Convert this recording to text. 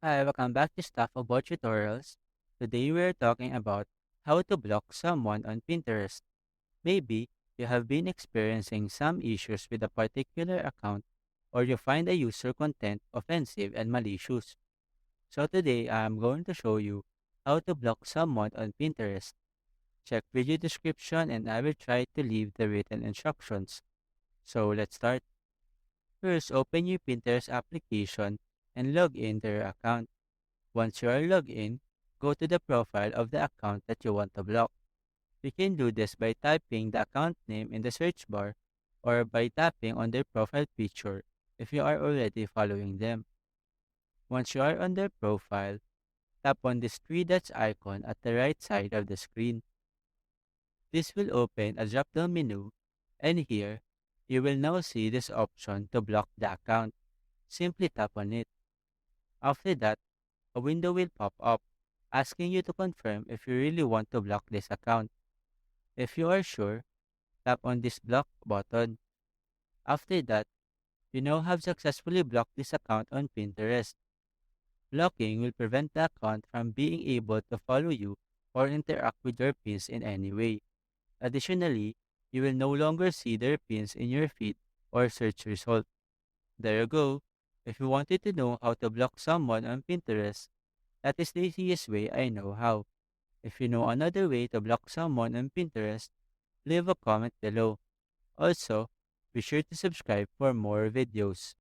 Hi, welcome back to Stuff About Tutorials. Today we're talking about how to block someone on Pinterest. Maybe you have been experiencing some issues with a particular account or you find a user content offensive and malicious. So today I'm going to show you how to block someone on Pinterest. Check video description and I will try to leave the written instructions. So let's start. First, open your Pinterest application and log in to your account. Once you are logged in, go to the profile of the account that you want to block. You can do this by typing the account name in the search bar or by tapping on their profile picture if you are already following them. Once you are on their profile, tap on this three dots icon at the right side of the screen. This will open a drop down menu, and here you will now see this option to block the account. Simply tap on it. After that, a window will pop up asking you to confirm if you really want to block this account. If you are sure, tap on this block button. After that, you now have successfully blocked this account on Pinterest. Blocking will prevent the account from being able to follow you or interact with your pins in any way. Additionally, you will no longer see their pins in your feed or search result. There you go. If you wanted to know how to block someone on Pinterest, that is the easiest way I know how. If you know another way to block someone on Pinterest, leave a comment below. Also, be sure to subscribe for more videos.